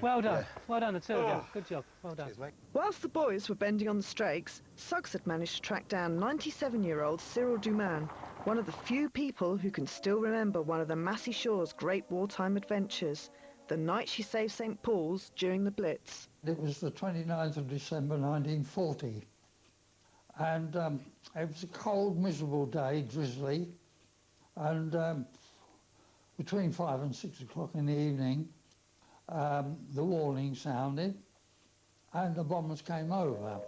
Well done. Well done, the two of you. Good job. Well done. Cheers, mate. Whilst the boys were bending on the strakes, Suggs had managed to track down 97-year-old Cyril Duman, one of the few people who can still remember one of the Massie Shore's great wartime adventures, the night she saved St. Paul's during the Blitz. It was the 29th of December 1940, and it was a cold, miserable day, drizzly, and between 5 and 6 o'clock in the evening, the warning sounded and the bombers came over.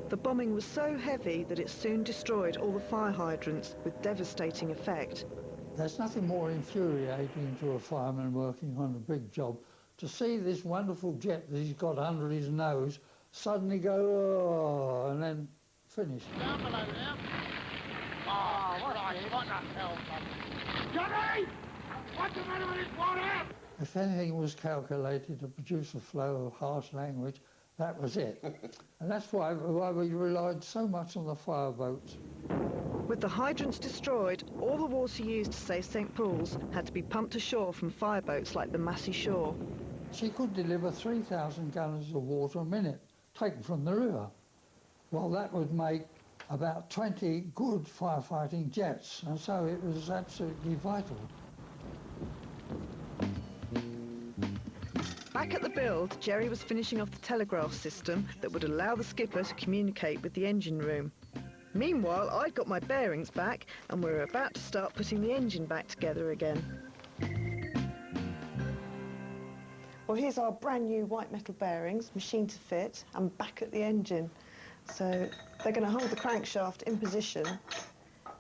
The bombing was so heavy that it soon destroyed all the fire hydrants with devastating effect. There's nothing more infuriating to a fireman working on a big job to see this wonderful jet that he's got under his nose suddenly go, oh, and then finish. Down below now. Oh, what the hell? Johnny! What's the matter with this water? If anything was calculated to produce a flow of harsh language, that was it. And that's why we relied so much on the fireboats. With the hydrants destroyed, all the water used to save St. Paul's had to be pumped ashore from fireboats like the Massie Shore. She could deliver 3,000 gallons of water a minute, taken from the river. Well, that would make about 20 good firefighting jets, and so it was absolutely vital. Back at the build, Jerry was finishing off the telegraph system that would allow the skipper to communicate with the engine room. Meanwhile, I'd got my bearings back and we were about to start putting the engine back together again. Well, here's our brand new white metal bearings, machined to fit, and back at the engine. So they're going to hold the crankshaft in position,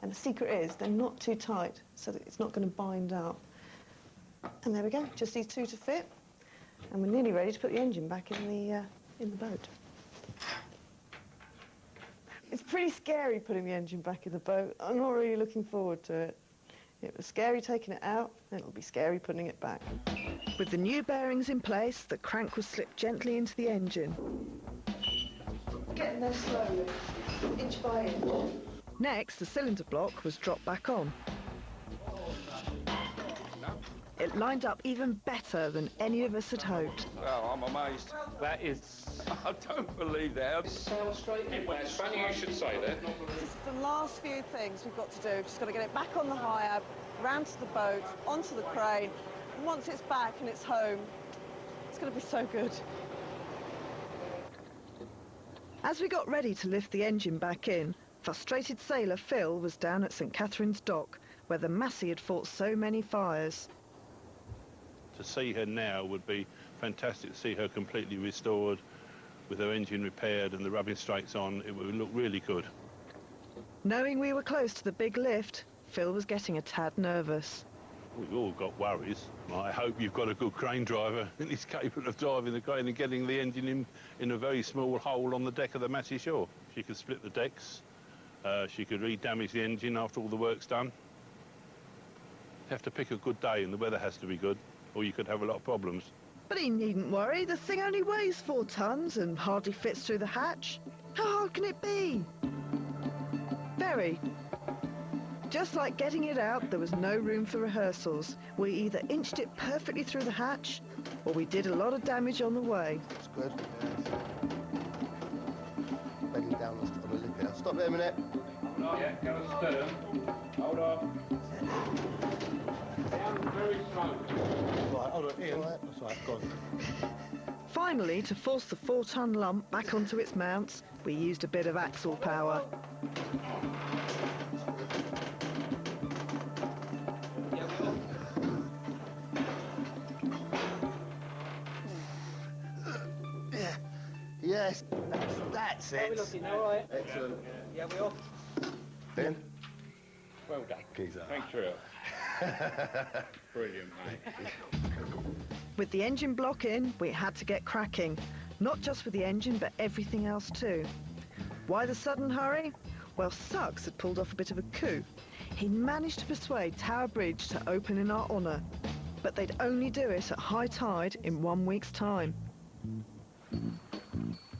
and the secret is they're not too tight, so that it's not going to bind up. And there we go, just these two to fit. And we're nearly ready to put the engine back in the boat. It's pretty scary putting the engine back in the boat. I'm not really looking forward to it. It was scary taking it out, and it'll be scary putting it back. With the new bearings in place, the crank was slipped gently into the engine. Getting there slowly, inch by inch. Next, the cylinder block was dropped back on. It lined up even better than any of us had hoped. Well, I'm amazed. That is... I don't believe that. Sail straight in. It's funny you should say that. This is the last few things we've got to do. We've just got to get it back on the high-ab, round to the boat, onto the crane. And once it's back and it's home, it's going to be so good. As we got ready to lift the engine back in, frustrated sailor Phil was down at St. Catherine's Dock, where the Massie had fought so many fires. To see her now would be fantastic, to see her completely restored, with her engine repaired and the rubbing straights on. It would look really good. Knowing we were close to the big lift, Phil was getting a tad nervous. We've all got worries. I hope you've got a good crane driver and he's capable of driving the crane and getting the engine in a very small hole on the deck of the Massie Shore. She could split the decks, she could re-damage the engine after all the work's done. You have to pick a good day and the weather has to be good, or you could have a lot of problems. But he needn't worry, the thing only weighs 4 tons and hardly fits through the hatch. How hard can it be? Very. Just like getting it out, there was no room for rehearsals. We either inched it perfectly through the hatch, or we did a lot of damage on the way. That's good. Bedding down on the lip here. Stop there a minute. Hold on. Yeah, go astern. Hold on. Down very slow. Right, hold on, Ian. Right. That's right, go on. Finally, to force the 4-ton lump back onto its mounts, we used a bit of axle power. Yes, that's it. How are we looking? All right? Excellent. Yeah, we off? Ben? Well done. Geezer. Thanks for it. Brilliant, mate. With the engine block in, we had to get cracking. Not just with the engine, but everything else too. Why the sudden hurry? Well, Suggs had pulled off a bit of a coup. He'd managed to persuade Tower Bridge to open in our honour, but they'd only do it at high tide in 1 week's time.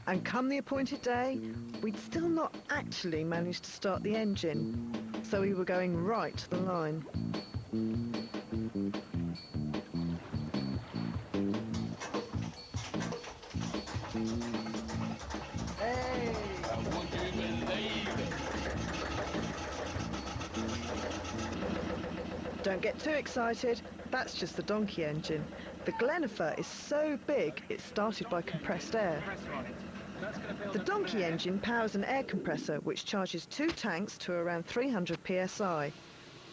And come the appointed day, we'd still not actually managed to start the engine, so we were going right to the line. Hey! Would you believe it? Don't get too excited. That's just the donkey engine. The Glenifer is so big, it started by compressed air. The donkey engine powers an air compressor which charges 2 tanks to around 300 psi.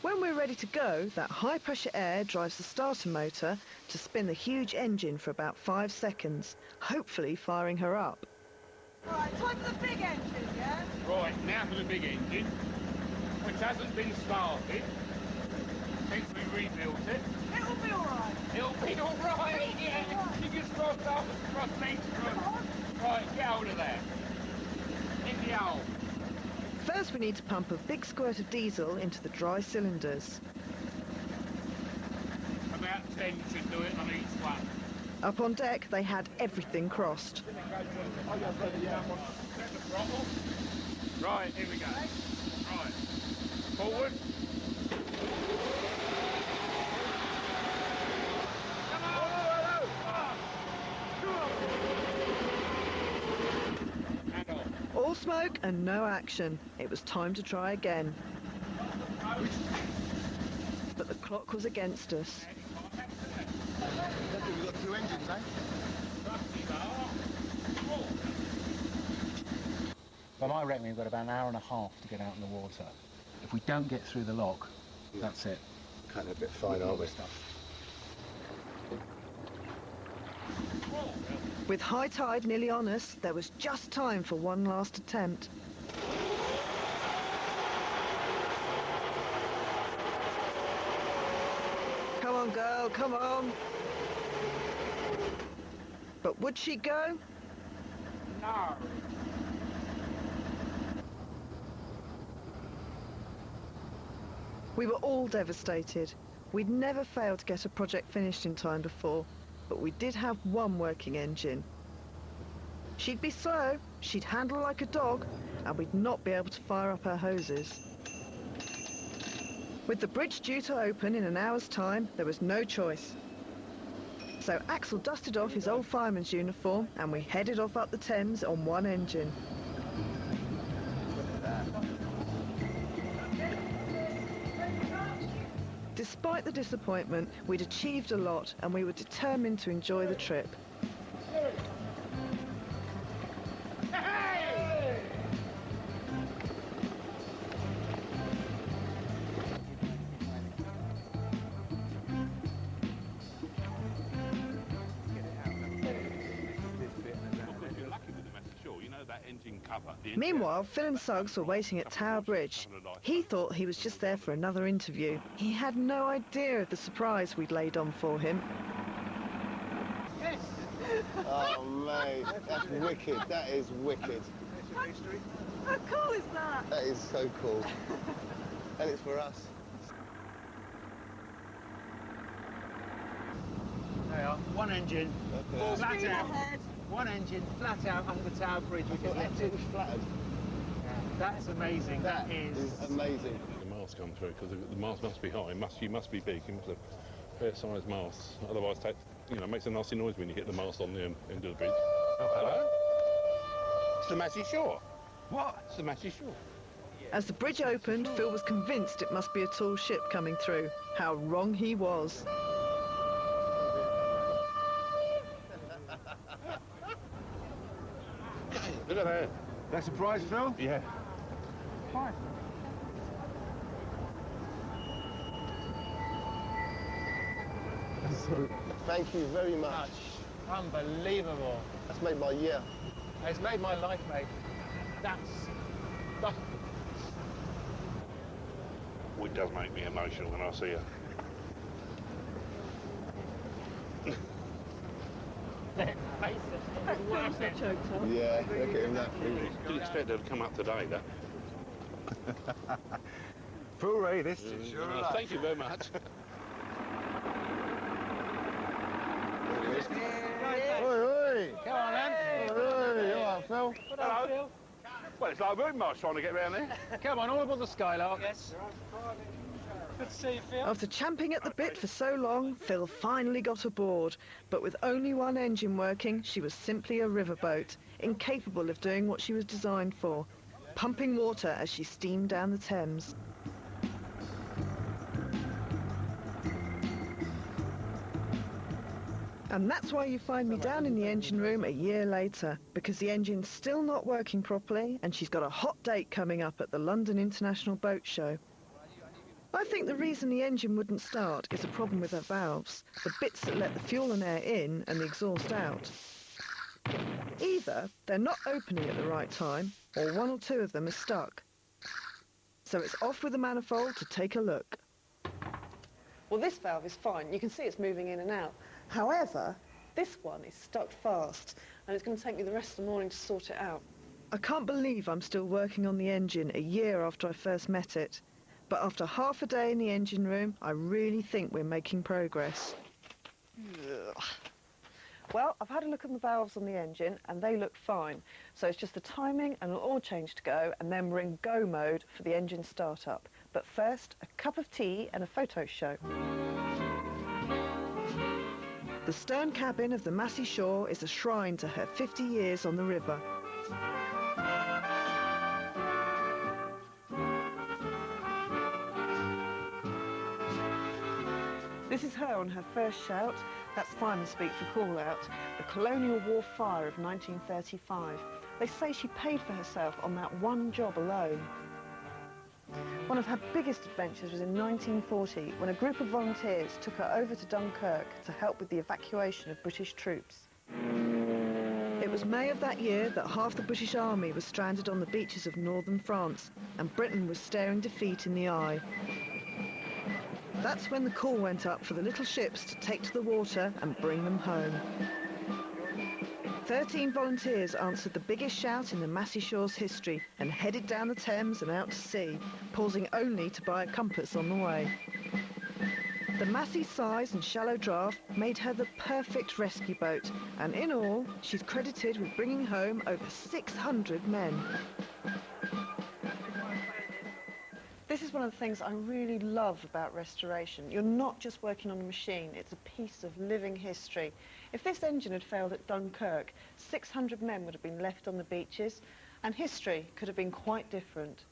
When we're ready to go, that high-pressure air drives the starter motor to spin the huge engine for about 5 seconds, hopefully firing her up. Right, time for the big engine, yeah? Right, now for the big engine, which hasn't been started since we rebuilt it. It'll be all right. It'll be all right, yeah. You just crossed off and crossed me through. Right, get hold of that. In the hole. First we need to pump a big squirt of diesel into the dry cylinders. About 10 should do it on each one. Up on deck, they had everything crossed. Set the throttle. Right, here we go. Right. Forward. Come on! And off. All smoke and no action. It was time to try again. But the clock was against us. We've got 2 engines, eh? Well, I reckon we've got about an hour and a half to get out in the water. If we don't get through the lock, that's it. Kind of a bit fine, aren't we? With high tide nearly on us, there was just time for one last attempt. Come on, girl, come on. But would she go? No. We were all devastated. We'd never failed to get a project finished in time before, but we did have one working engine. She'd be slow, she'd handle like a dog, and we'd not be able to fire up her hoses. With the bridge due to open in an hour's time, there was no choice. So Axel dusted off his old fireman's uniform and we headed off up the Thames on one engine. Despite the disappointment, we'd achieved a lot and we were determined to enjoy the trip. You're lucky with the Massie Shore, you know that engine cover. Meanwhile, Phil and Suggs were waiting at Tower Bridge. He thought he was just there for another interview. He had no idea of the surprise we'd laid on for him. Oh, mate, that's wicked. That is wicked. How cool is that? That is so cool. And it's for us. There you are, one engine, Look at that. Speed ahead. one engine, flat out under the Tower Bridge, which is It's lifted. absolutely flattered. That's amazing. That is amazing. The mast come through because the mast must be high. You must be big. You must have fair-sized masts. Otherwise, it makes a nasty noise when you hit the mast on the end of the bridge. Oh, hello. It's the Massie Shore. What? It's the Massie Shore. As the bridge opened, Phil was convinced it must be a tall ship coming through. How wrong he was. Look at that. That's a prize, Phil? Yeah. Thank you very much. Unbelievable. That's made my year. It's made my life, mate. That's... It does make me emotional when I see her. Yeah, look at him that. Didn't expect her to come up today, though. Full Ray, this is sure. Thank you very much. Oi, oi! Come on, then. Oi, you alright, Phil? Hello. Well, it's like moon march trying to get round there. Come on, all aboard the Skylark. Yes. Good to see you, Phil. After champing at the bit for so long, Phil finally got aboard. But with only one engine working, she was simply a riverboat, incapable of doing what she was designed for, pumping water as she steamed down the Thames. And that's why you find me down in the engine room a year later, because the engine's still not working properly and she's got a hot date coming up at the London International Boat Show. I think the reason the engine wouldn't start is a problem with her valves, the bits that let the fuel and air in and the exhaust out. Either they're not opening at the right time, or one or two of them are stuck. So it's off with the manifold to take a look. Well, this valve is fine. You can see it's moving in and out. However, this one is stuck fast, and it's going to take me the rest of the morning to sort it out. I can't believe I'm still working on the engine a year after I first met it. But after half a day in the engine room, I really think we're making progress. Ugh. Well, I've had a look at the valves on the engine, and they look fine. So it's just the timing and an oil change to go, and then we're in go mode for the engine startup. But first, a cup of tea and a photo show. The stern cabin of the Massie Shore is a shrine to her 50 years on the river. This is her on her first shout. That's fireman speak for call-out. The Colonial War fire of 1935. They say she paid for herself on that one job alone. One of her biggest adventures was in 1940 when a group of volunteers took her over to Dunkirk to help with the evacuation of British troops. It was May of that year that half the British Army was stranded on the beaches of northern France, and Britain was staring defeat in the eye. That's when the call went up for the little ships to take to the water and bring them home. 13 volunteers answered the biggest shout in the Massie Shore's history and headed down the Thames and out to sea, pausing only to buy a compass on the way. The Massie's size and shallow draft made her the perfect rescue boat, and in all, she's credited with bringing home over 600 men. This is one of the things I really love about restoration. You're not just working on a machine, it's a piece of living history. If this engine had failed at Dunkirk, 600 men would have been left on the beaches, and history could have been quite different.